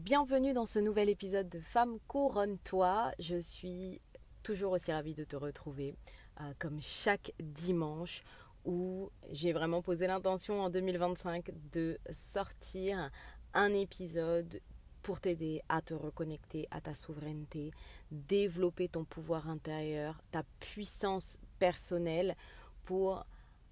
Bienvenue dans ce nouvel épisode de Femme Couronne-toi. Je suis toujours aussi ravie de te retrouver comme chaque dimanche où j'ai vraiment posé l'intention en 2025 de sortir un épisode pour t'aider à te reconnecter à ta souveraineté, développer ton pouvoir intérieur, ta puissance personnelle pour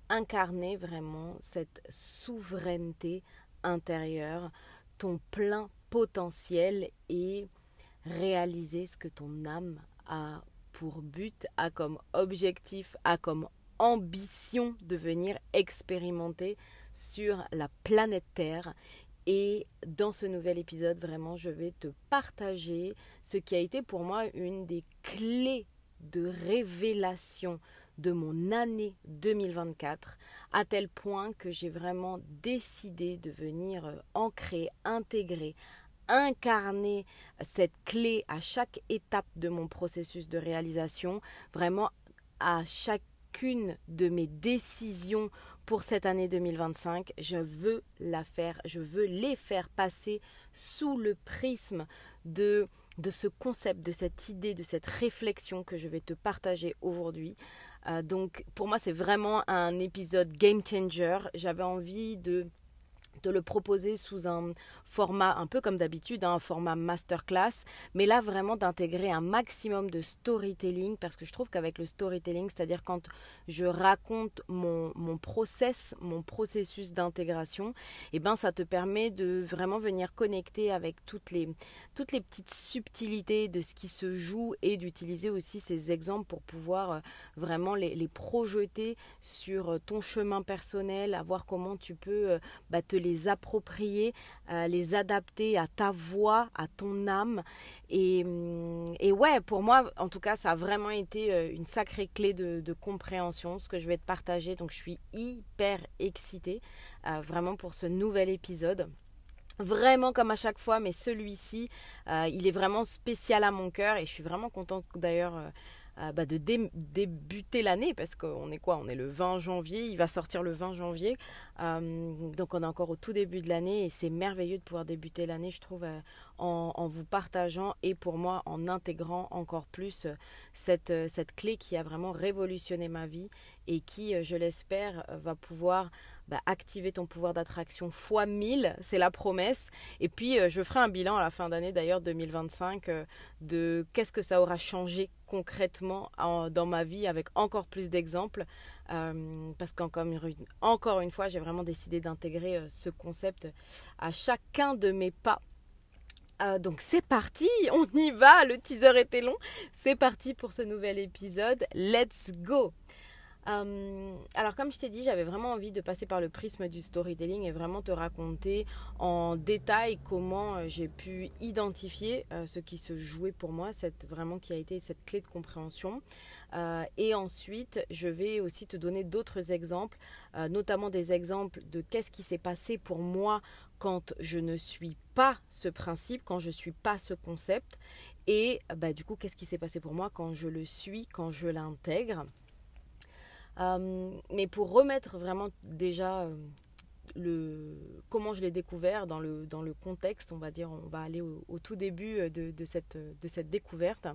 incarner vraiment cette souveraineté intérieure, ton plein potentiel et réaliser ce que ton âme a pour but, a comme objectif, a comme ambition de venir expérimenter sur la planète Terre. Et dans ce nouvel épisode, vraiment, je vais te partager ce qui a été pour moi une des clés de révélation de mon année 2024, à tel point que j'ai vraiment décidé de venir ancrer, intégrer, incarner cette clé à chaque étape de mon processus de réalisation, vraiment à chacune de mes décisions pour cette année 2025, je veux les faire passer sous le prisme de ce concept, de cette idée, de cette réflexion que je vais te partager aujourd'hui. Donc pour moi c'est vraiment un épisode game changer. J'avais envie de le proposer sous un format un peu comme d'habitude, un format masterclass, mais là vraiment d'intégrer un maximum de storytelling, parce que je trouve qu'avec le storytelling, c'est-à-dire quand je raconte mon processus d'intégration, et ben ça te permet de vraiment venir connecter avec toutes les petites subtilités de ce qui se joue et d'utiliser aussi ces exemples pour pouvoir vraiment les projeter sur ton chemin personnel, à voir comment tu peux te les approprier, les adapter à ta voix, à ton âme. Et ouais, pour moi, en tout cas, ça a vraiment été une sacrée clé de compréhension, ce que je vais te partager. Donc, je suis hyper excitée vraiment pour ce nouvel épisode. Vraiment comme à chaque fois, mais celui-ci, il est vraiment spécial à mon cœur et je suis vraiment contente d'ailleurs de débuter l'année, parce qu'on est quoi? On est le 20 janvier, il va sortir le 20 janvier, donc on est encore au tout début de l'année et c'est merveilleux de pouvoir débuter l'année, je trouve, en vous partageant et pour moi en intégrant encore plus cette clé qui a vraiment révolutionné ma vie et qui, je l'espère, va pouvoir activer ton pouvoir d'attraction fois 1000, c'est la promesse. Et puis je ferai un bilan à la fin d'année d'ailleurs 2025 de qu'est-ce que ça aura changé concrètement dans ma vie, avec encore plus d'exemples, parce qu'encore une fois j'ai vraiment décidé d'intégrer ce concept à chacun de mes pas. Donc c'est parti, on y va, le teaser était long, c'est parti pour ce nouvel épisode, let's go. Alors comme je t'ai dit, j'avais vraiment envie de passer par le prisme du storytelling et vraiment te raconter en détail comment j'ai pu identifier ce qui se jouait pour moi, vraiment qui a été cette clé de compréhension. Et ensuite, je vais aussi te donner d'autres exemples, notamment des exemples de qu'est-ce qui s'est passé pour moi quand je ne suis pas ce principe, quand je ne suis pas ce concept, et du coup, qu'est-ce qui s'est passé pour moi quand je le suis, quand je l'intègre. Mais pour remettre vraiment déjà comment je l'ai découvert dans le contexte, on va dire, on va aller au tout début de cette découverte.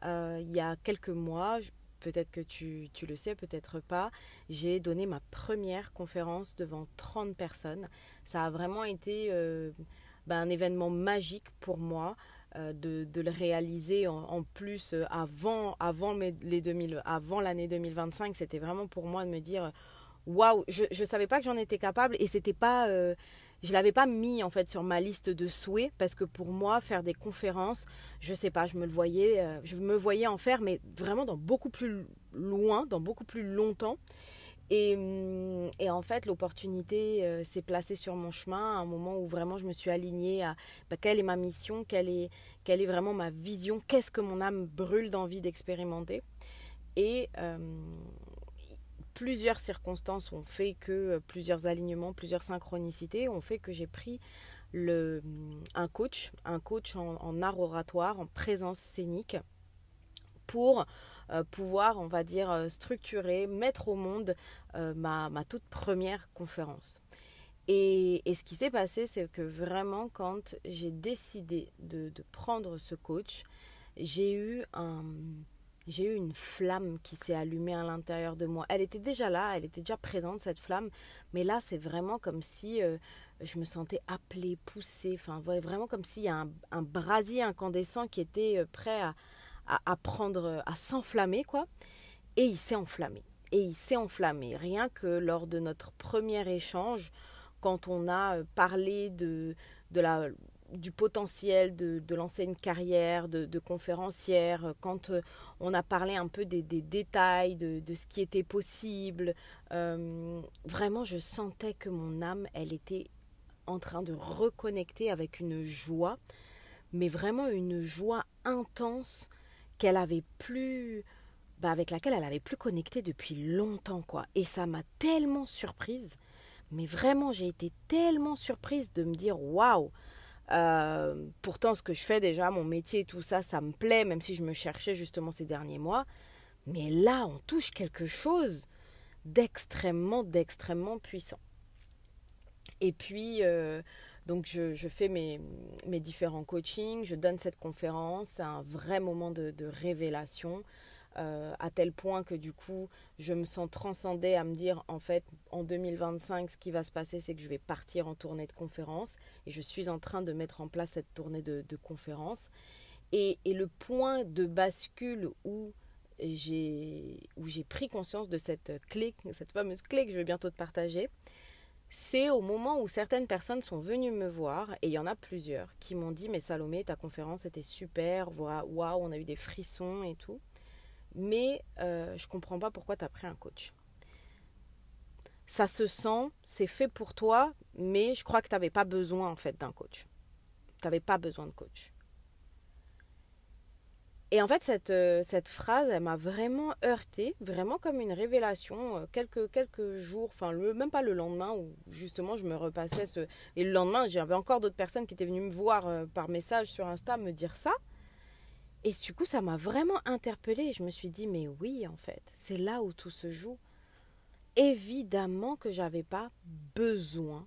Il y a quelques mois, peut-être que tu le sais, peut-être pas, j'ai donné ma première conférence devant 30 personnes. Ça a vraiment été un événement magique pour moi. De le réaliser en plus avant l'année 2025, c'était vraiment pour moi de me dire waouh, je savais pas que j'en étais capable et c'était pas je l'avais pas mis en fait sur ma liste de souhaits, parce que pour moi faire des conférences, je sais pas, je me voyais en faire, mais vraiment dans beaucoup plus loin, dans beaucoup plus longtemps. Et en fait, l'opportunité s'est placée sur mon chemin à un moment où vraiment je me suis alignée à quelle est ma mission, quelle est vraiment ma vision, qu'est-ce que mon âme brûle d'envie d'expérimenter. Et plusieurs circonstances ont fait que, plusieurs alignements, plusieurs synchronicités ont fait que j'ai pris un coach en art oratoire, en présence scénique, pour pouvoir, on va dire, structurer, mettre au monde ma toute première conférence. Et ce qui s'est passé, c'est que vraiment, quand j'ai décidé de prendre ce coach, j'ai eu un, j'ai eu une flamme qui s'est allumée à l'intérieur de moi. Elle était déjà là, elle était déjà présente, cette flamme. Mais là, c'est vraiment comme si je me sentais appelée, poussée. Enfin, vraiment comme s'il y a un brasier incandescent qui était prêt à prendre, à s'enflammer, quoi. Et il s'est enflammé. Et il s'est enflammé. Rien que lors de notre premier échange, quand on a parlé de la, du potentiel de lancer une carrière de conférencière, quand on a parlé un peu des détails de ce qui était possible, vraiment je sentais que mon âme, elle était en train de reconnecter avec une joie, mais vraiment une joie intense qu'elle avait plus, avec laquelle elle avait plus connecté depuis longtemps, quoi. Et ça m'a tellement surprise, mais vraiment j'ai été tellement surprise de me dire waouh. Pourtant, ce que je fais déjà, mon métier et tout ça, ça me plaît, même si je me cherchais justement ces derniers mois. Mais là, on touche quelque chose d'extrêmement puissant. Et puis, donc, je fais mes différents coachings, je donne cette conférence, c'est un vrai moment de révélation. À tel point que du coup, je me sens transcendée à me dire, en fait, en 2025, ce qui va se passer, c'est que je vais partir en tournée de conférences et je suis en train de mettre en place cette tournée de conférences. Et le point de bascule où j'ai pris conscience de cette clé, cette fameuse clé que je vais bientôt te partager, c'est au moment où certaines personnes sont venues me voir, et il y en a plusieurs, qui m'ont dit « Mais Salomé, ta conférence était super, waouh, on a eu des frissons et tout. » Mais je comprends pas pourquoi tu as pris un coach. Ça se sent, c'est fait pour toi, mais je crois que tu n'avais pas besoin en fait d'un coach. Tu n'avais pas besoin de coach. Et en fait, cette phrase, elle m'a vraiment heurtée, vraiment comme une révélation, quelques jours, enfin même pas le lendemain, où justement je me repassais ce... Et le lendemain, j'avais encore d'autres personnes qui étaient venues me voir par message sur Insta me dire ça. Et du coup, ça m'a vraiment interpellée et je me suis dit, mais oui, en fait, c'est là où tout se joue. Évidemment que j'avais pas besoin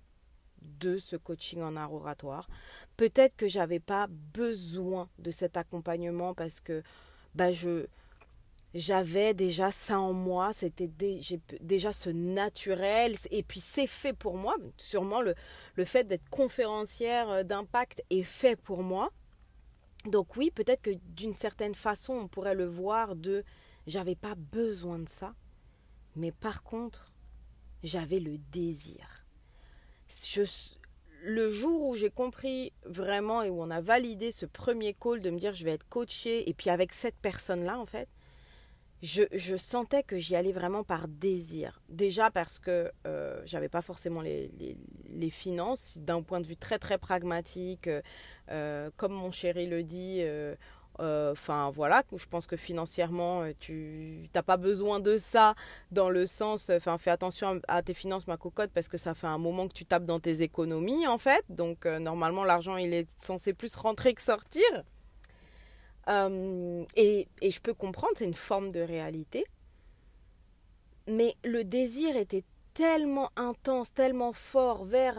de ce coaching en art oratoire. Peut-être que j'avais pas besoin de cet accompagnement parce que j'avais déjà ça en moi, j'ai déjà ce naturel et puis c'est fait pour moi. Sûrement le fait d'être conférencière d'impact est fait pour moi. Donc oui, peut-être que d'une certaine façon, on pourrait le voir de j'avais pas besoin de ça, mais par contre, j'avais le désir. Je, le jour où j'ai compris vraiment et où on a validé ce premier call de me dire je vais être coachée et puis avec cette personne-là en fait, je sentais que j'y allais vraiment par désir. Déjà parce que j'avais pas forcément les finances, d'un point de vue très très pragmatique, comme mon chéri le dit, enfin voilà, je pense que financièrement, tu n'as pas besoin de ça dans le sens, enfin fais attention à tes finances ma cocotte parce que ça fait un moment que tu tapes dans tes économies en fait, donc normalement l'argent il est censé plus rentrer que sortir. Et je peux comprendre, c'est une forme de réalité. Mais le désir était tellement intense, tellement fort vers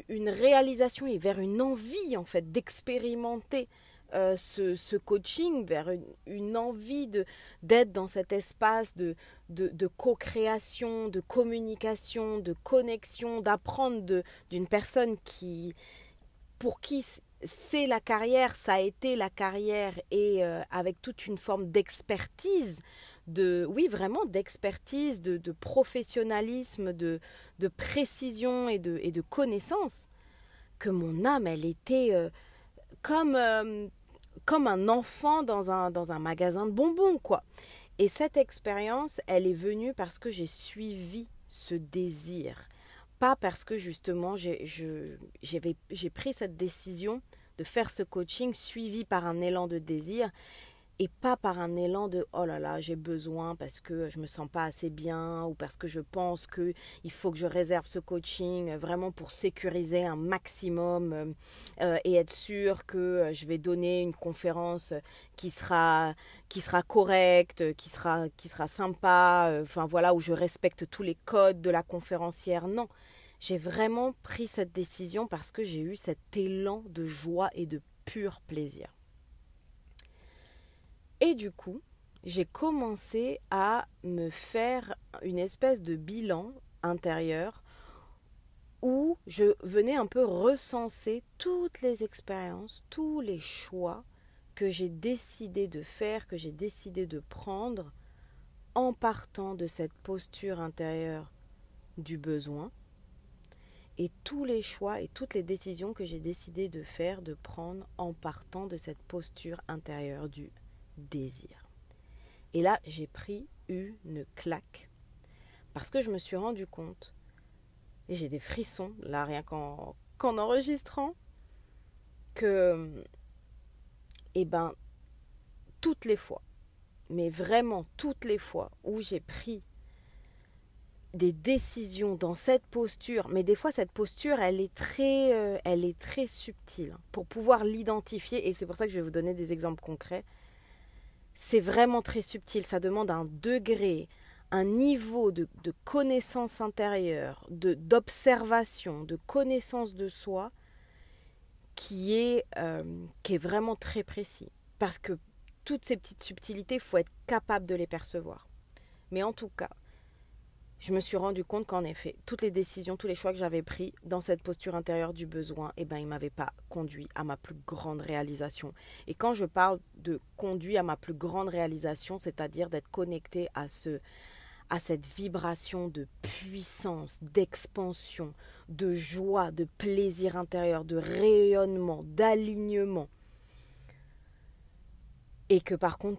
une réalisation et vers une envie en fait d'expérimenter ce coaching, vers une envie d'être dans cet espace de co-création, de communication, de connexion, d'apprendre d'une personne pour qui c'est la carrière, ça a été la carrière et avec toute une forme d'expertise, oui vraiment d'expertise, de professionnalisme, de précision et de connaissance, que mon âme elle était comme un enfant dans un magasin de bonbons quoi. Et cette expérience elle est venue parce que j'ai suivi ce désir. Pas parce que justement j'ai pris cette décision de faire ce coaching suivi par un élan de désir, et pas par un élan de oh là là, j'ai besoin parce que je me sens pas assez bien ou parce que je pense que il faut que je réserve ce coaching vraiment pour sécuriser un maximum et être sûr que je vais donner une conférence qui sera correcte, qui sera sympa, enfin voilà, où je respecte tous les codes de la conférencière. Non, j'ai vraiment pris cette décision parce que j'ai eu cet élan de joie et de pur plaisir. Et du coup, j'ai commencé à me faire une espèce de bilan intérieur où je venais un peu recenser toutes les expériences, tous les choix que j'ai décidé de faire, que j'ai décidé de prendre en partant de cette posture intérieure du besoin, et tous les choix et toutes les décisions que j'ai décidé de faire, de prendre en partant de cette posture intérieure du désir. Et là, j'ai pris une claque parce que je me suis rendu compte, et j'ai des frissons là rien qu'en enregistrant, que toutes les fois, mais vraiment toutes les fois où j'ai pris des décisions dans cette posture, mais des fois cette posture elle est très subtile pour pouvoir l'identifier, et c'est pour ça que je vais vous donner des exemples concrets. C'est vraiment très subtil, ça demande un degré, un niveau de connaissance intérieure, d'observation, de connaissance de soi qui est vraiment très précis. Parce que toutes ces petites subtilités, il faut être capable de les percevoir. Mais en tout cas, je me suis rendu compte qu'en effet, toutes les décisions, tous les choix que j'avais pris dans cette posture intérieure du besoin, ils ne m'avaient pas conduit à ma plus grande réalisation. Et quand je parle de conduit à ma plus grande réalisation, c'est-à-dire d'être connecté à cette vibration de puissance, d'expansion, de joie, de plaisir intérieur, de rayonnement, d'alignement. Et que par contre,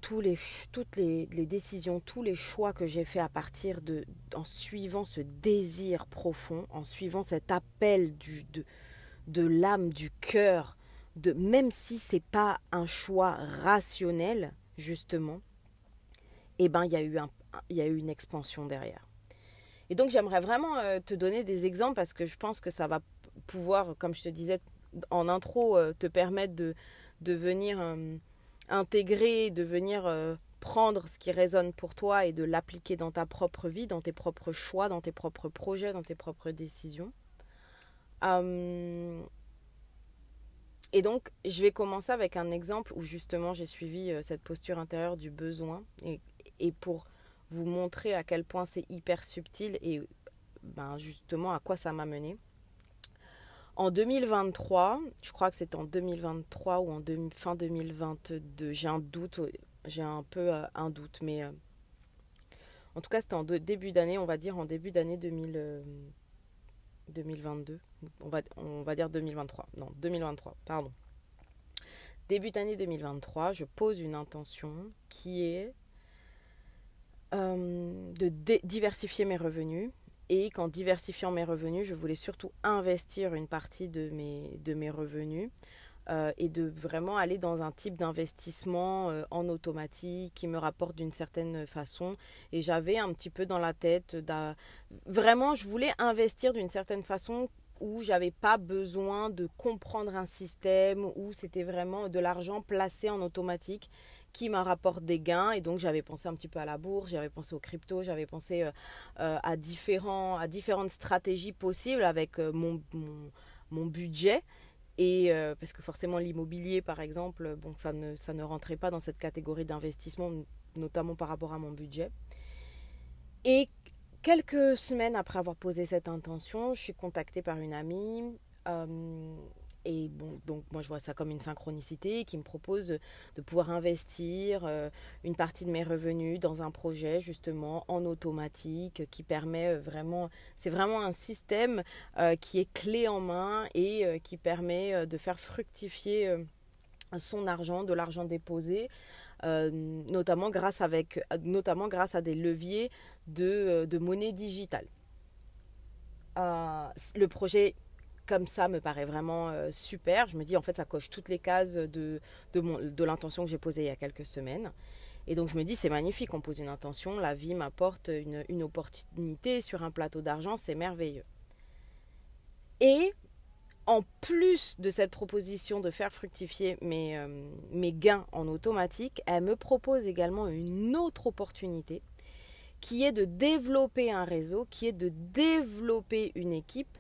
toutes les décisions, tous les choix que j'ai faits en suivant ce désir profond, en suivant cet appel de l'âme, du cœur, même si ce n'est pas un choix rationnel, justement, il y a eu une expansion derrière. Et donc, j'aimerais vraiment te donner des exemples parce que je pense que ça va pouvoir, comme je te disais en intro, te permettre de venir intégrer, de venir prendre ce qui résonne pour toi et de l'appliquer dans ta propre vie, dans tes propres choix, dans tes propres projets, dans tes propres décisions. Et donc, je vais commencer avec un exemple où justement j'ai suivi cette posture intérieure du besoin et pour vous montrer à quel point c'est hyper subtil et justement à quoi ça m'a mené. En 2023, je crois que c'est en 2023 ou fin 2022, j'ai un doute, j'ai un peu un doute, mais en tout cas c'était en début d'année, on va dire en début d'année 2022, on va dire 2023, non 2023, pardon. Début d'année 2023, je pose une intention qui est de diversifier mes revenus. Et qu'en diversifiant mes revenus, je voulais surtout investir une partie de mes revenus et de vraiment aller dans un type d'investissement en automatique qui me rapporte d'une certaine façon. Et j'avais un petit peu dans la tête, vraiment je voulais investir d'une certaine façon où j'avais pas besoin de comprendre un système, où c'était vraiment de l'argent placé en automatique qui me rapporte des gains. Et donc j'avais pensé un petit peu à la bourse, j'avais pensé aux cryptos, j'avais pensé à différentes stratégies possibles avec mon budget. Et parce que forcément l'immobilier par exemple, ça ne rentrait pas dans cette catégorie d'investissement, notamment par rapport à mon budget. Et quelques semaines après avoir posé cette intention, je suis contactée par une amie et donc moi je vois ça comme une synchronicité qui me propose de pouvoir investir une partie de mes revenus dans un projet justement en automatique qui permet c'est vraiment un système qui est clé en main et qui permet de faire fructifier son argent, de l'argent déposé. Notamment grâce à des leviers de monnaie digitale. Le projet comme ça me paraît vraiment super. Je me dis, en fait, ça coche toutes les cases de l'intention que j'ai posée il y a quelques semaines. Et donc, je me dis, c'est magnifique, on pose une intention, la vie m'apporte une opportunité sur un plateau d'argent, c'est merveilleux. Et en plus de cette proposition de faire fructifier mes gains en automatique, elle me propose également une autre opportunité qui est de développer un réseau, qui est de développer une équipe.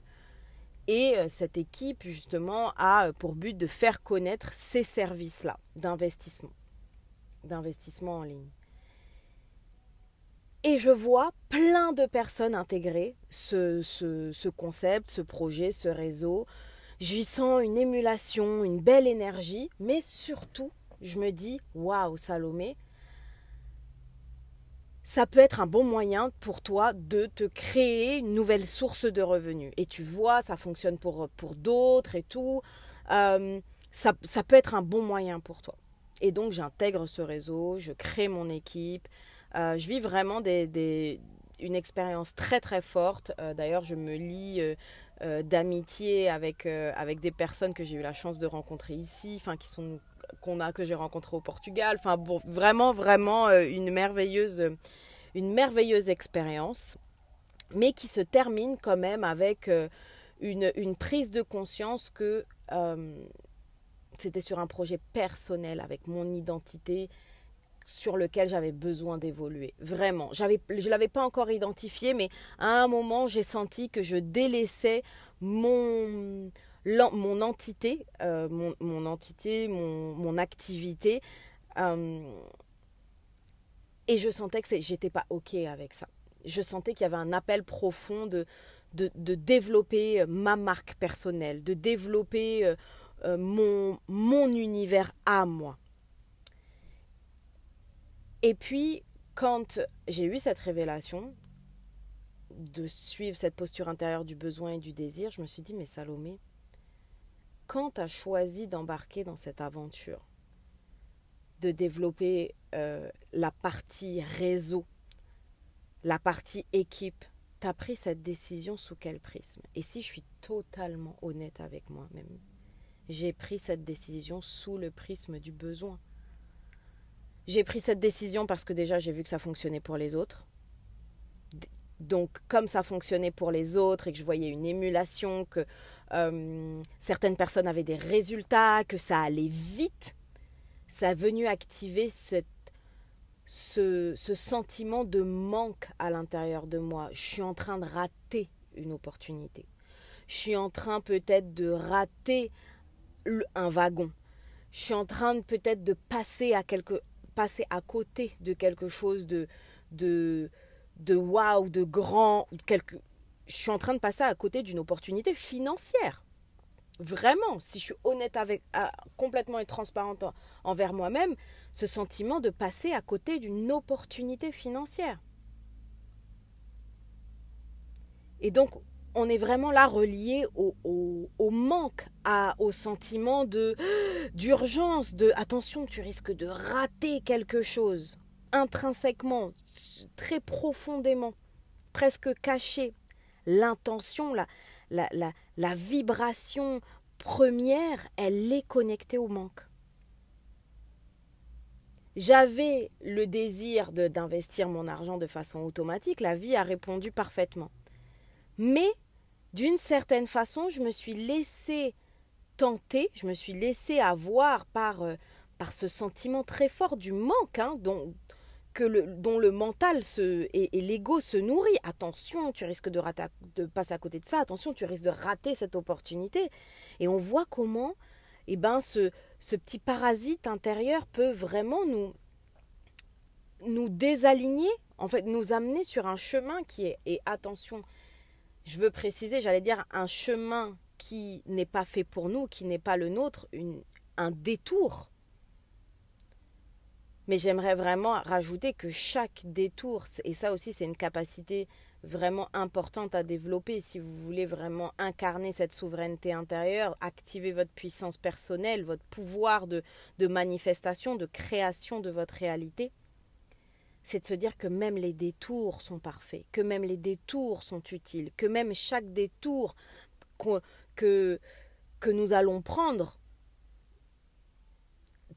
Et cette équipe, justement, a pour but de faire connaître ces services-là d'investissement en ligne. Et je vois plein de personnes intégrer ce concept, ce projet, ce réseau. J'y sens une émulation, une belle énergie, mais surtout, je me dis, waouh, Salomé, ça peut être un bon moyen pour toi de te créer une nouvelle source de revenus. Et tu vois, ça fonctionne pour d'autres et tout. Ça peut être un bon moyen pour toi. Et donc, j'intègre ce réseau, je crée mon équipe. Je vis vraiment une expérience très, très forte. D'ailleurs, je me lie d'amitié avec des personnes que j'ai eu la chance de rencontrer ici, que j'ai rencontrées au Portugal. Enfin, bon, vraiment, vraiment une merveilleuse expérience, mais qui se termine quand même avec une prise de conscience que c'était sur un projet personnel, avec mon identité, sur lequel j'avais besoin d'évoluer. Vraiment. Je ne l'avais pas encore identifié, mais à un moment, j'ai senti que je délaissais mon entité, mon activité. Et je sentais que j'étais pas OK avec ça. Je sentais qu'il y avait un appel profond de développer ma marque personnelle, de développer mon univers à moi. Et puis, quand j'ai eu cette révélation de suivre cette posture intérieure du besoin et du désir, je me suis dit, mais Salomé, quand tu as choisi d'embarquer dans cette aventure, de développer la partie réseau, la partie équipe, tu as pris cette décision sous quel prisme? Et si je suis totalement honnête avec moi-même, j'ai pris cette décision sous le prisme du besoin. J'ai pris cette décision parce que déjà j'ai vu que ça fonctionnait pour les autres. Donc comme ça fonctionnait pour les autres et que je voyais une émulation, que certaines personnes avaient des résultats, que ça allait vite, ça a venu activer ce sentiment de manque à l'intérieur de moi. Je suis en train de rater une opportunité. Je suis en train peut-être de rater un wagon. Je suis en train peut-être de passer à côté de quelque chose de waouh, de grand. Je suis en train de passer à côté d'une opportunité financière. Vraiment, si je suis honnête complètement et transparente envers moi-même, ce sentiment de passer à côté d'une opportunité financière. Et donc, on est vraiment là relié au manque, au sentiment d'urgence, attention, tu risques de rater quelque chose, intrinsèquement, très profondément, presque caché. L'intention, la vibration première, elle est connectée au manque. J'avais le désir d'investir mon argent de façon automatique, la vie a répondu parfaitement. Mais d'une certaine façon, je me suis laissée tenter, je me suis laissée avoir par ce sentiment très fort du manque, dont le mental et l'ego se nourrit. Attention, tu risques de passer à côté de ça, attention, tu risques de rater cette opportunité. Et on voit comment ce petit parasite intérieur peut vraiment nous désaligner, en fait nous amener sur un chemin qui est, et attention, je veux préciser, j'allais dire un chemin qui n'est pas fait pour nous, qui n'est pas le nôtre, un détour. Mais j'aimerais vraiment rajouter que chaque détour, et ça aussi c'est une capacité vraiment importante à développer si vous voulez vraiment incarner cette souveraineté intérieure, activer votre puissance personnelle, votre pouvoir de manifestation, de création de votre réalité, c'est de se dire que même les détours sont parfaits, que même les détours sont utiles, que même chaque détour que nous allons prendre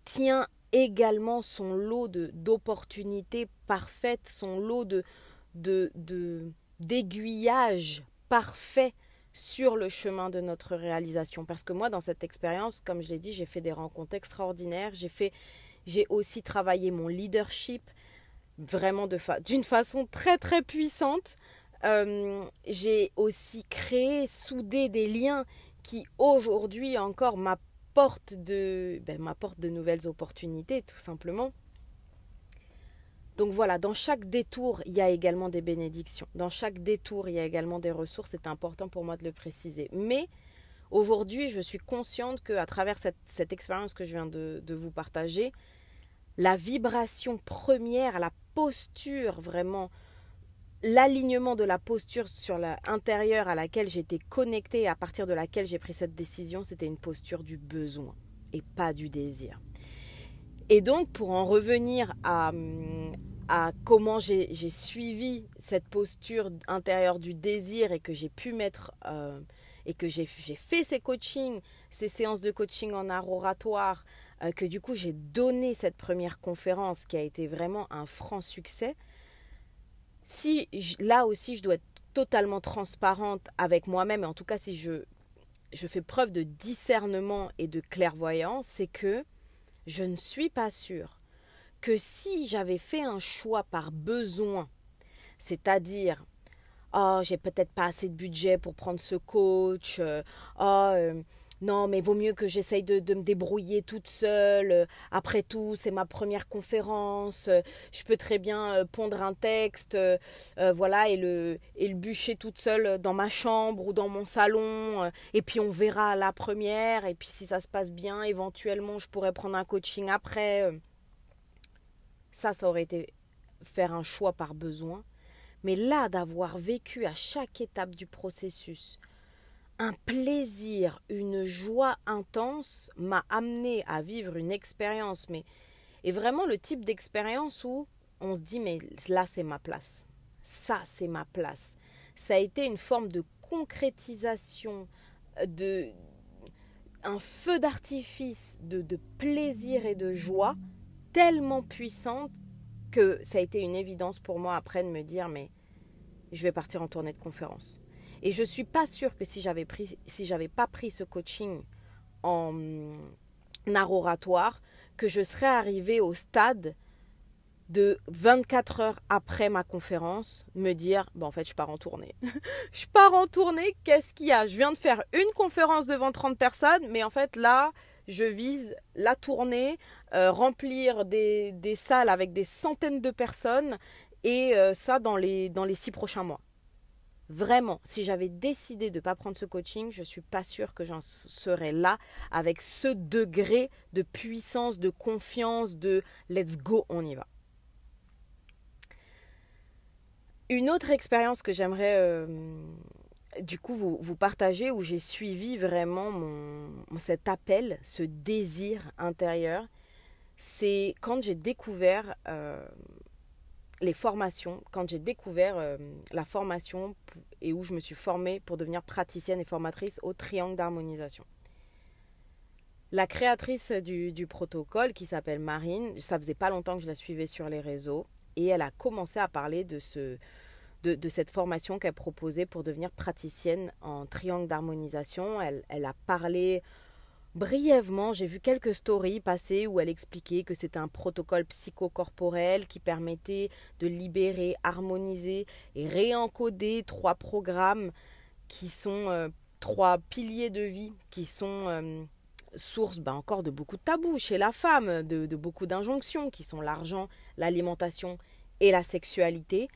tient également son lot d'opportunités parfaites, son lot d'aiguillage parfait sur le chemin de notre réalisation. Parce que moi, dans cette expérience, comme je l'ai dit, j'ai fait des rencontres extraordinaires, j'ai aussi travaillé mon leadership vraiment d'une façon très très puissante. J'ai aussi créé, soudé des liens qui aujourd'hui encore m'apportent de nouvelles opportunités, tout simplement. Donc voilà, dans chaque détour, il y a également des bénédictions. Dans chaque détour, il y a également des ressources. C'est important pour moi de le préciser. Mais aujourd'hui, je suis consciente qu'à travers cette expérience que je viens de vous partager, la vibration première, la posture vraiment, l'alignement de la posture sur l'intérieur à laquelle j'étais connectée, à partir de laquelle j'ai pris cette décision, c'était une posture du besoin et pas du désir. Et donc, pour en revenir à comment j'ai suivi cette posture intérieure du désir et que j'ai pu mettre, et que j'ai fait ces coachings, ces séances de coaching en art oratoire, que du coup j'ai donné cette première conférence qui a été vraiment un franc succès. Là aussi je dois être totalement transparente avec moi-même, et en tout cas si je fais preuve de discernement et de clairvoyance, c'est que je ne suis pas sûre que si j'avais fait un choix par besoin, c'est-à-dire j'ai peut-être pas assez de budget pour prendre ce coach, non mais vaut mieux que j'essaye de me débrouiller toute seule, après tout c'est ma première conférence, je peux très bien pondre un texte, voilà, et le bûcher toute seule dans ma chambre ou dans mon salon, et puis on verra à la première, et puis si ça se passe bien, éventuellement je pourrais prendre un coaching après. Ça aurait été faire un choix par besoin. Mais là, d'avoir vécu à chaque étape du processus un plaisir, une joie intense, m'a amené à vivre une expérience, et vraiment le type d'expérience où on se dit, mais là c'est ma place, ça c'est ma place. Ça a été une forme de concrétisation, un feu d'artifice de plaisir et de joie tellement puissante que ça a été une évidence pour moi après de me dire, mais je vais partir en tournée de conférence. Et je ne suis pas sûre que si j'avais pas pris ce coaching en art oratoire, que je serais arrivée au stade de 24 heures après ma conférence, me dire, en fait, je pars en tournée. Je pars en tournée, qu'est-ce qu'il y a? Je viens de faire une conférence devant 30 personnes, mais en fait, là, je vise la tournée, remplir des salles avec des centaines de personnes, et ça dans les 6 prochains mois. Vraiment, si j'avais décidé de ne pas prendre ce coaching, je ne suis pas sûre que j'en serais là avec ce degré de puissance, de confiance, de let's go, on y va. Une autre expérience que j'aimerais du coup vous partager, où j'ai suivi vraiment cet appel, ce désir intérieur, c'est quand j'ai découvert les formations, quand j'ai découvert la formation et où je me suis formée pour devenir praticienne et formatrice au triangle d'harmonisation. La créatrice du protocole, qui s'appelle Marine, ça faisait pas longtemps que je la suivais sur les réseaux, et elle a commencé à parler de cette formation qu'elle proposait pour devenir praticienne en triangle d'harmonisation. Elle a parlé brièvement, j'ai vu quelques stories passer où elle expliquait que c'était un protocole psychocorporel qui permettait de libérer, harmoniser et réencoder 3 programmes qui sont 3 piliers de vie, qui sont source encore de beaucoup de tabous chez la femme, de beaucoup d'injonctions, qui sont l'argent, l'alimentation et la sexualité.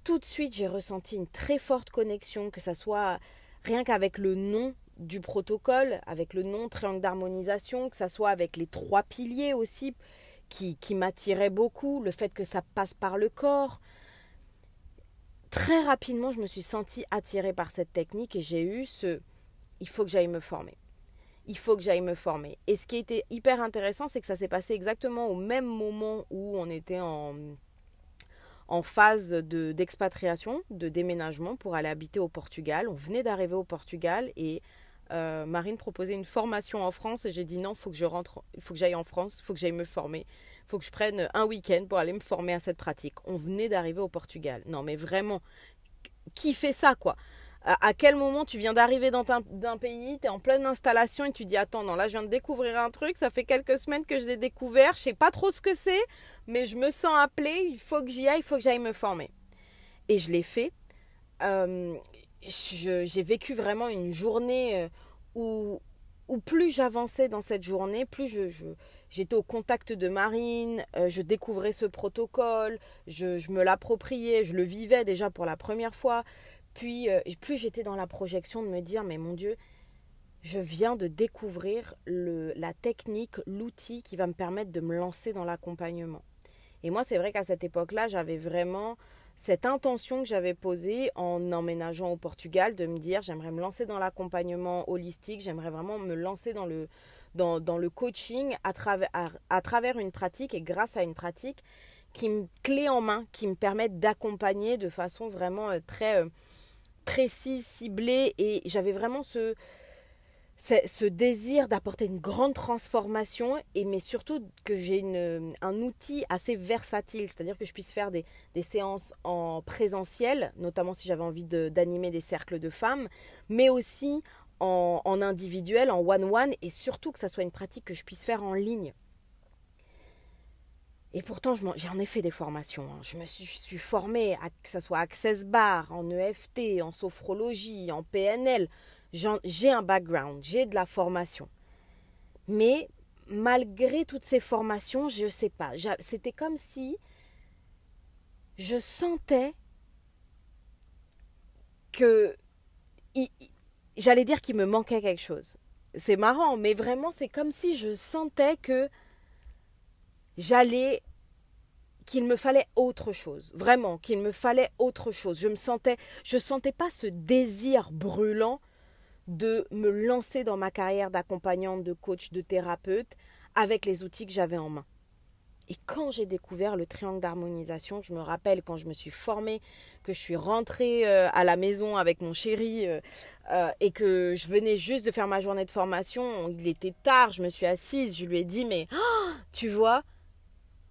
Tout de suite, j'ai ressenti une très forte connexion, que ça soit rien qu'avec le nom du protocole, avec le nom triangle d'harmonisation, que ça soit avec les 3 piliers aussi qui m'attiraient beaucoup, le fait que ça passe par le corps. Très rapidement, je me suis sentie attirée par cette technique et j'ai eu il faut que j'aille me former. Il faut que j'aille me former. Et ce qui était hyper intéressant, c'est que ça s'est passé exactement au même moment où on était en phase d'expatriation, de déménagement pour aller habiter au Portugal. On venait d'arriver au Portugal et Marine proposait une formation en France et j'ai dit non, il faut que je rentre, il faut que j'aille en France, il faut que j'aille me former, il faut que je prenne un week-end pour aller me former à cette pratique. On venait d'arriver au Portugal. Non mais vraiment, qui fait ça quoi? À quel moment tu viens d'arriver dans d'un pays, tu es en pleine installation et tu dis attends, non là je viens de découvrir un truc, ça fait quelques semaines que je l'ai découvert, je sais pas trop ce que c'est, mais je me sens appelée, il faut que j'y aille, il faut que j'aille me former. Et je l'ai fait. Euh, j'ai vécu vraiment une journée où, où plus j'avançais dans cette journée, plus j'étais au contact de Marine, je découvrais ce protocole, je me l'appropriais, je le vivais déjà pour la première fois. Puis plus j'étais dans la projection de me dire, mais mon Dieu, je viens de découvrir la technique, l'outil qui va me permettre de me lancer dans l'accompagnement. Et moi, c'est vrai qu'à cette époque-là, j'avais vraiment cette intention que j'avais posée en emménageant au Portugal, de me dire, j'aimerais me lancer dans l'accompagnement holistique, j'aimerais vraiment me lancer dans le coaching à travers une pratique et grâce à une pratique clé en main, qui me permette d'accompagner de façon vraiment très précise, ciblée. Et j'avais vraiment ce désir d'apporter une grande transformation, mais surtout que j'ai un outil assez versatile, c'est-à-dire que je puisse faire des séances en présentiel, notamment si j'avais envie d'animer des cercles de femmes, mais aussi en individuel, en one-one, et surtout que ça soit une pratique que je puisse faire en ligne. Et pourtant, j'en ai fait des formations. Hein. Je suis formée, que ce soit Access Bar, en EFT, en sophrologie, en PNL. J'ai un background, j'ai de la formation. Mais malgré toutes ces formations, je ne sais pas. C'était comme si je sentais que... J'allais dire qu'il me manquait quelque chose. C'est marrant, mais vraiment, c'est comme si je sentais que qu'il me fallait autre chose, vraiment, qu'il me fallait autre chose. Je sentais pas ce désir brûlant de me lancer dans ma carrière d'accompagnante, de coach, de thérapeute avec les outils que j'avais en main. Et quand j'ai découvert le triangle d'harmonisation, je me rappelle quand je me suis formée, que je suis rentrée à la maison avec mon chéri et que je venais juste de faire ma journée de formation, il était tard, je me suis assise, je lui ai dit mais tu vois,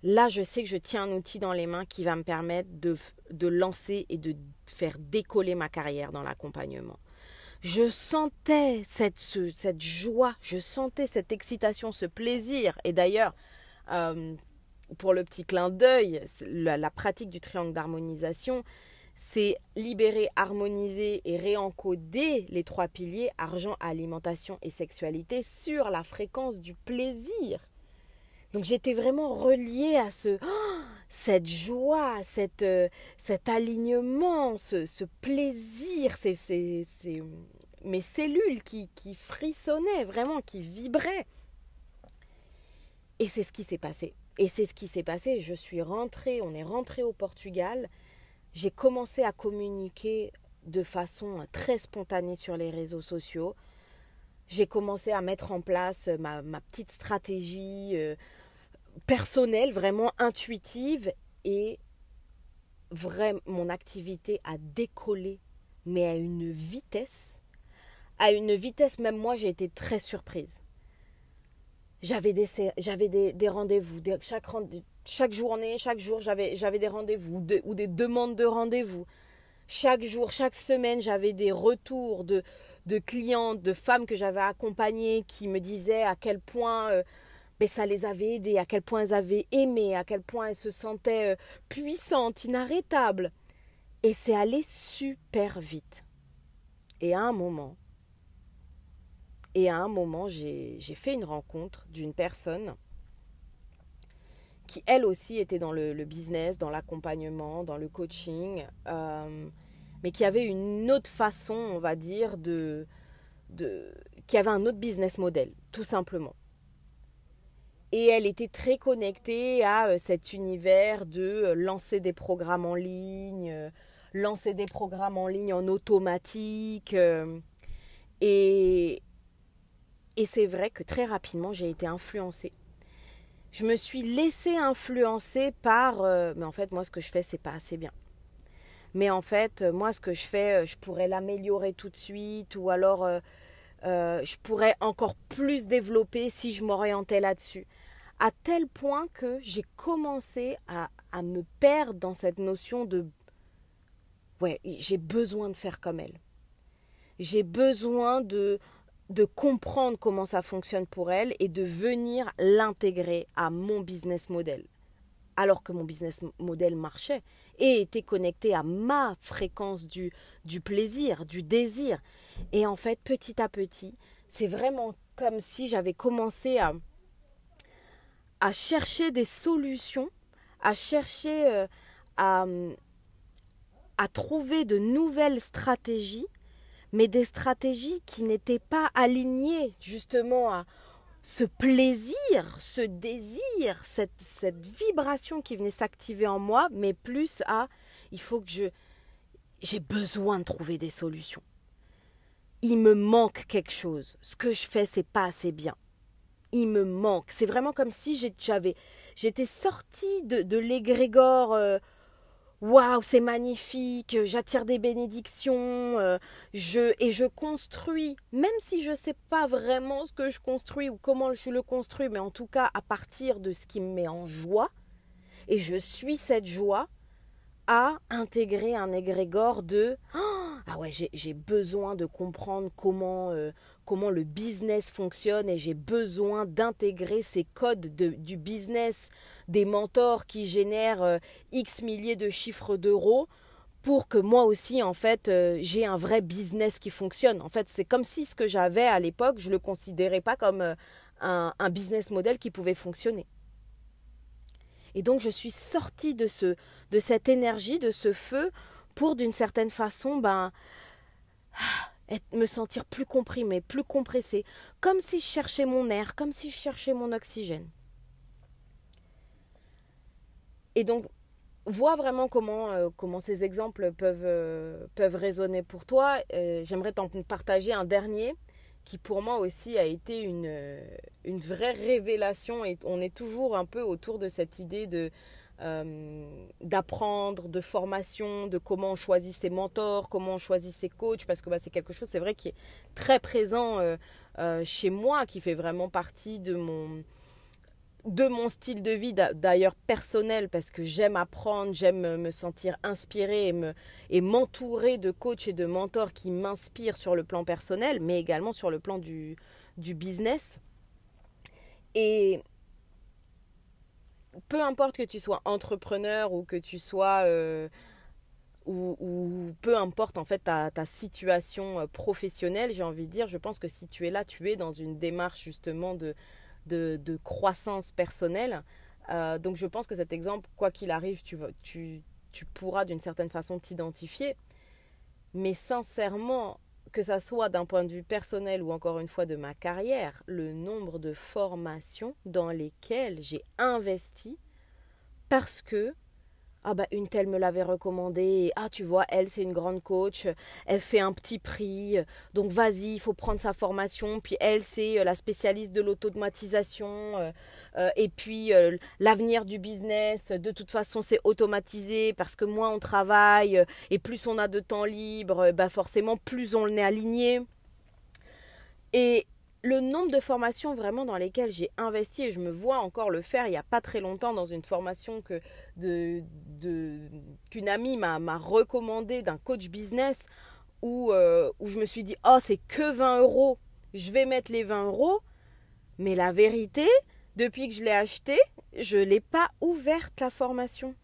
là je sais que je tiens un outil dans les mains qui va me permettre de lancer et de faire décoller ma carrière dans l'accompagnement. Je sentais cette joie, je sentais cette excitation, ce plaisir. Et d'ailleurs, pour le petit clin d'œil, la pratique du triangle d'harmonisation, c'est libérer, harmoniser et réencoder les 3 piliers, argent, alimentation et sexualité, sur la fréquence du plaisir. Donc j'étais vraiment reliée à cette joie, cet alignement, ce plaisir, mes cellules qui frissonnaient, vraiment, qui vibraient. Et c'est ce qui s'est passé. Je suis rentrée, on est rentré au Portugal. J'ai commencé à communiquer de façon très spontanée sur les réseaux sociaux. J'ai commencé à mettre en place ma petite stratégie personnelle, vraiment intuitive, et vraiment mon activité a décollé, mais à une vitesse, même moi j'ai été très surprise. J'avais des rendez-vous, chaque journée, chaque jour j'avais des rendez-vous ou des demandes de rendez-vous. Chaque jour, chaque semaine, j'avais des retours de clientes, de femmes que j'avais accompagnées qui me disaient à quel point ça les avait aidées, à quel point elles avaient aimé, à quel point elles se sentaient puissantes, inarrêtables. Et c'est allé super vite. Et à un moment, j'ai fait une rencontre d'une personne qui, elle aussi, était dans le business, dans l'accompagnement, dans le coaching, mais qui avait une autre façon, on va dire, qui avait un autre business model, tout simplement. Et elle était très connectée à cet univers de lancer des programmes en ligne, en automatique. Et c'est vrai que très rapidement, j'ai été influencée. Je me suis laissée influencer par mais en fait, moi, ce que je fais, c'est pas assez bien. Mais en fait, moi, ce que je fais, je pourrais l'améliorer tout de suite. Ou alors, je pourrais encore plus développer si je m'orientais là-dessus. À tel point que j'ai commencé à me perdre dans cette notion de ouais, j'ai besoin de faire comme elle. J'ai besoin de comprendre comment ça fonctionne pour elle et de venir l'intégrer à mon business model. Alors que mon business model marchait et était connecté à ma fréquence du plaisir, du désir. Et en fait, petit à petit, c'est vraiment comme si j'avais commencé à chercher des solutions, à chercher à trouver de nouvelles stratégies, mais des stratégies qui n'étaient pas alignées justement à ce plaisir, ce désir, cette vibration qui venait s'activer en moi, mais plus à il faut que j'ai besoin de trouver des solutions. Il me manque quelque chose. Ce que je fais, c'est pas assez bien. Il me manque. C'est vraiment comme si j'étais sortie de l'égrégore. Waouh, c'est magnifique, j'attire des bénédictions, je construis, même si je ne sais pas vraiment ce que je construis ou comment je le construis, mais en tout cas à partir de ce qui me met en joie, et je suis cette joie à intégrer un égrégore de ah ouais, j'ai besoin de comprendre comment le business fonctionne et j'ai besoin d'intégrer ces codes du business des mentors qui génèrent X milliers de chiffres d'euros pour que moi aussi en fait j'ai un vrai business qui fonctionne. En fait, c'est comme si ce que j'avais à l'époque, je le considérais pas comme un business model qui pouvait fonctionner. Et donc je suis sortie de cette énergie, de ce feu, pour d'une certaine façon me sentir plus comprimée, plus compressée, comme si je cherchais mon air, comme si je cherchais mon oxygène. Et donc, vois vraiment comment ces exemples peuvent résonner pour toi. J'aimerais t'en partager un dernier qui pour moi aussi a été une vraie révélation, et on est toujours un peu autour de cette idée d'apprendre, de formation, de comment on choisit ses mentors, comment on choisit ses coachs, parce que c'est quelque chose, c'est vrai, qui est très présent chez moi, qui fait vraiment partie de mon style de vie, d'ailleurs personnel, parce que j'aime apprendre, j'aime me sentir inspirée et m'entourer de coachs et de mentors qui m'inspirent sur le plan personnel, mais également sur le plan du business. Et peu importe que tu sois entrepreneur ou que tu sois ou peu importe en fait ta situation professionnelle, j'ai envie de dire, je pense que si tu es là, tu es dans une démarche justement de croissance personnelle. Donc je pense que cet exemple, quoi qu'il arrive, tu pourras d'une certaine façon t'identifier. Mais sincèrement, que ça soit d'un point de vue personnel ou encore une fois de ma carrière, le nombre de formations dans lesquelles j'ai investi parce que une telle me l'avait recommandé, et tu vois, elle c'est une grande coach, elle fait un petit prix, donc vas-y, il faut prendre sa formation, puis elle c'est la spécialiste de l'automatisation, et puis l'avenir du business, de toute façon c'est automatisé, parce que moins on travaille, et plus on a de temps libre, forcément plus on est aligné. Et le nombre de formations vraiment dans lesquelles j'ai investi, et je me vois encore le faire il n'y a pas très longtemps dans une formation qu'une amie m'a recommandée d'un coach business où je me suis dit c'est que 20 euros, je vais mettre les 20 euros, mais la vérité, depuis que je l'ai achetée, je ne l'ai pas ouverte la formation,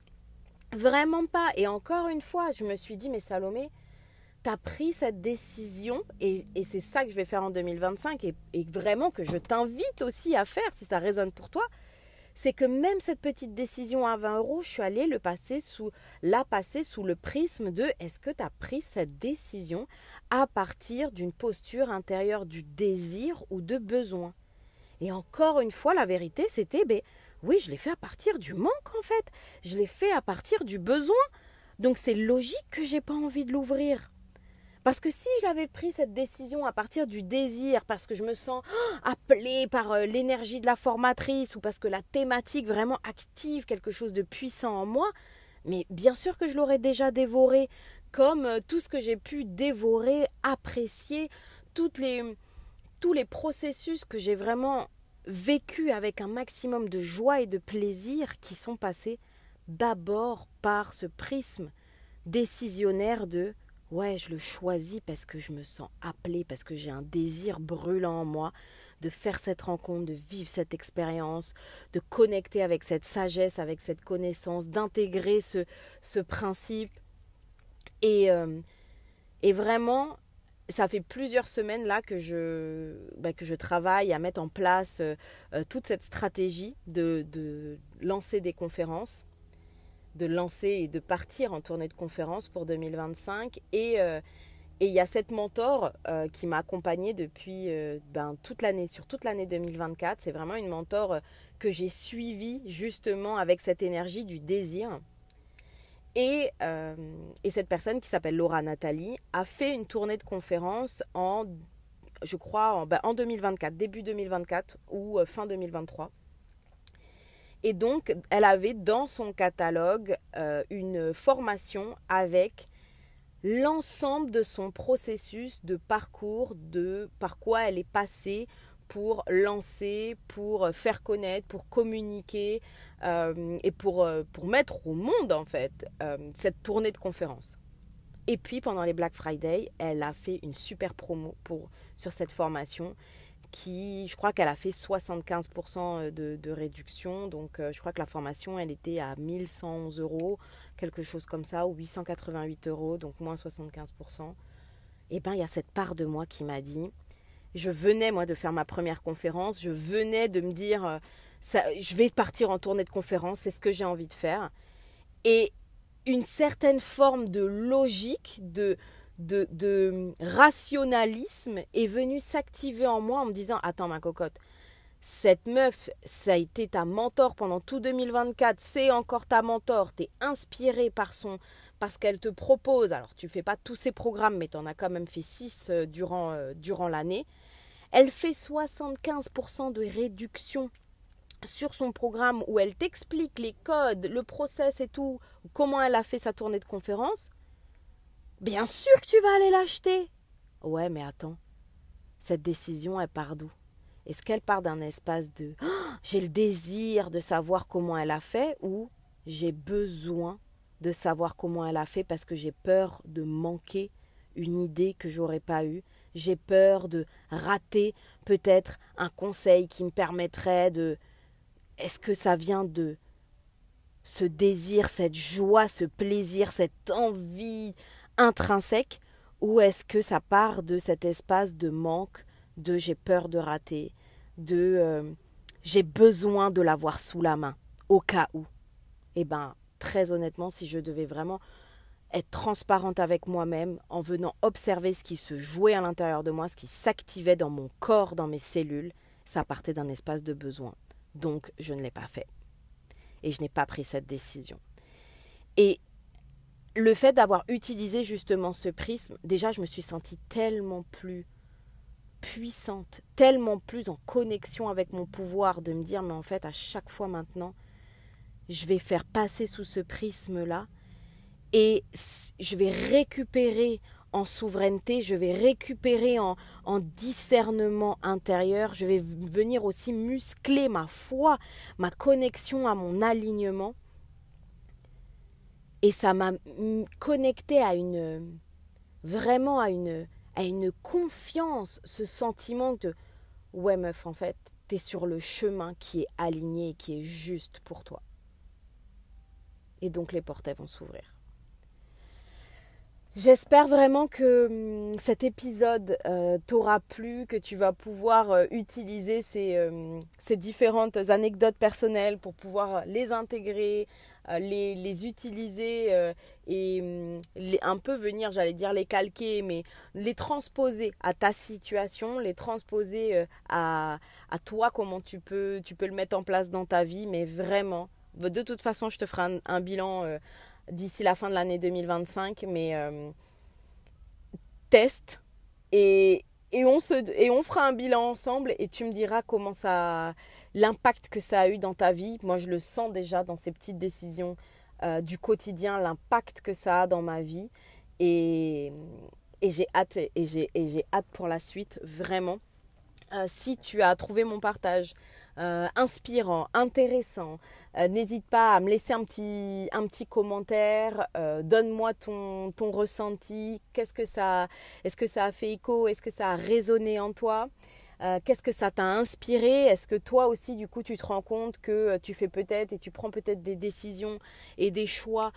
vraiment pas. Et encore une fois, je me suis dit mais Salomé, tu as pris cette décision, et c'est ça que je vais faire en 2025, et vraiment que je t'invite aussi à faire si ça résonne pour toi, c'est que même cette petite décision à 20 euros, je suis allée la passer sous le prisme de est-ce que tu as pris cette décision à partir d'une posture intérieure du désir ou de besoin. Et encore une fois, la vérité, c'était oui, je l'ai fait à partir du manque en fait, je l'ai fait à partir du besoin, donc c'est logique que j'ai pas envie de l'ouvrir. Parce que si j'avais pris cette décision à partir du désir, parce que je me sens appelée par l'énergie de la formatrice, ou parce que la thématique vraiment active quelque chose de puissant en moi, mais bien sûr que je l'aurais déjà dévoré, comme tout ce que j'ai pu dévorer, apprécier, toutes les tous les processus que j'ai vraiment vécu avec un maximum de joie et de plaisir qui sont passés d'abord par ce prisme décisionnaire de ouais, je le choisis parce que je me sens appelée, parce que j'ai un désir brûlant en moi de faire cette rencontre, de vivre cette expérience, de connecter avec cette sagesse, avec cette connaissance, d'intégrer ce principe. Et vraiment, ça fait plusieurs semaines là que je travaille à mettre en place toute cette stratégie de lancer des conférences, de lancer et de partir en tournée de conférences pour 2025. Et il y a cette mentor qui m'a accompagnée depuis toute l'année, sur toute l'année 2024. C'est vraiment une mentor que j'ai suivie justement avec cette énergie du désir. Et cette personne qui s'appelle Laura Nathalie a fait une tournée de conférences en 2024, début 2024 ou fin 2023. Et donc, elle avait dans son catalogue une formation avec l'ensemble de son processus de parcours, de par quoi elle est passée pour lancer, pour faire connaître, pour communiquer et pour mettre au monde en fait cette tournée de conférences. Et puis pendant les Black Friday, elle a fait une super promo sur cette formation qui, je crois qu'elle a fait 75% de réduction. Donc je crois que la formation, elle était à 1111 €, quelque chose comme ça, ou 888 €, donc moins 75%. Et bien, il y a cette part de moi qui m'a dit, je venais moi de faire ma première conférence, je venais de me dire, je vais partir en tournée de conférence, c'est ce que j'ai envie de faire. Et une certaine forme de logique, de rationalisme est venue s'activer en moi en me disant, attends ma cocotte, cette meuf, ça a été ta mentor pendant tout 2024, c'est encore ta mentor, t'es inspirée parce qu'elle te propose, alors tu fais pas tous ces programmes, mais t'en as quand même fait 6 durant l'année. Elle fait 75% de réduction sur son programme où elle t'explique les codes, le process et tout, comment elle a fait sa tournée de conférence. Bien sûr que tu vas aller l'acheter. Ouais, mais attends, cette décision, elle part d'où? Est-ce qu'elle part d'un espace de j'ai le désir de savoir comment elle a fait, ou j'ai besoin de savoir comment elle a fait parce que j'ai peur de manquer une idée que j'aurais pas eue, j'ai peur de rater peut-être un conseil qui me permettrait de... Est-ce que ça vient de ce désir, cette joie, ce plaisir, cette envie intrinsèque, ou est-ce que ça part de cet espace de manque, de j'ai peur de rater, de j'ai besoin de l'avoir sous la main, au cas où? Eh bien, très honnêtement, si je devais vraiment être transparente avec moi-même, en venant observer ce qui se jouait à l'intérieur de moi, ce qui s'activait dans mon corps, dans mes cellules, ça partait d'un espace de besoin. Donc, je ne l'ai pas fait. Et je n'ai pas pris cette décision. Et le fait d'avoir utilisé justement ce prisme, déjà, je me suis sentie tellement plus puissante, tellement plus en connexion avec mon pouvoir, de me dire, mais en fait, à chaque fois maintenant, je vais faire passer sous ce prisme-là et je vais récupérer en souveraineté, je vais récupérer en discernement intérieur, je vais venir aussi muscler ma foi, ma connexion à mon alignement. Et ça m'a connecté vraiment à une confiance, ce sentiment de ouais meuf, en fait, t'es sur le chemin qui est aligné et qui est juste pour toi. Et donc les portes vont s'ouvrir. J'espère vraiment que cet épisode t'aura plu, que tu vas pouvoir utiliser ces différentes anecdotes personnelles pour pouvoir les intégrer, les utiliser et un peu venir, j'allais dire les calquer, mais les transposer à ta situation, les transposer à toi, comment tu peux le mettre en place dans ta vie, mais vraiment, de toute façon, je te ferai un bilan d'ici la fin de l'année 2025, mais teste et on fera un bilan ensemble et tu me diras comment l'impact que ça a eu dans ta vie. Moi, je le sens déjà dans ces petites décisions du quotidien, l'impact que ça a dans ma vie et j'ai hâte pour la suite, vraiment. Si tu as trouvé mon partage inspirant, intéressant, n'hésite pas à me laisser un petit commentaire. Donne-moi ton ressenti. Est-ce que ça a fait écho? Est-ce que ça a résonné en toi? Qu'est-ce que ça t'a inspiré? Est-ce que toi aussi, du coup, tu te rends compte que tu fais peut-être et tu prends peut-être des décisions et des choix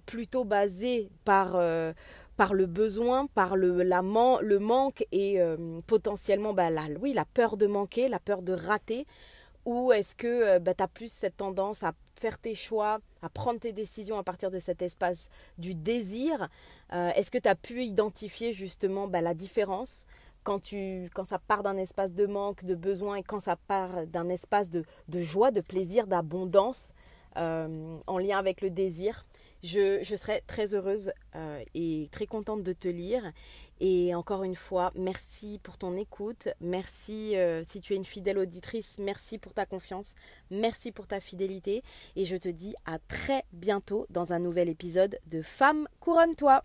plutôt basés par le besoin, par le manque et potentiellement la peur de manquer, la peur de rater? Ou est-ce que tu as plus cette tendance à faire tes choix, à prendre tes décisions à partir de cet espace du désir? Est-ce que tu as pu identifier justement la différence quand ça part d'un espace de manque, de besoin, et quand ça part d'un espace de joie, de plaisir, d'abondance en lien avec le désir? Je serais très heureuse et très contente de te lire. Et encore une fois, merci pour ton écoute. Merci si tu es une fidèle auditrice. Merci pour ta confiance. Merci pour ta fidélité. Et je te dis à très bientôt dans un nouvel épisode de Femme, couronne-toi.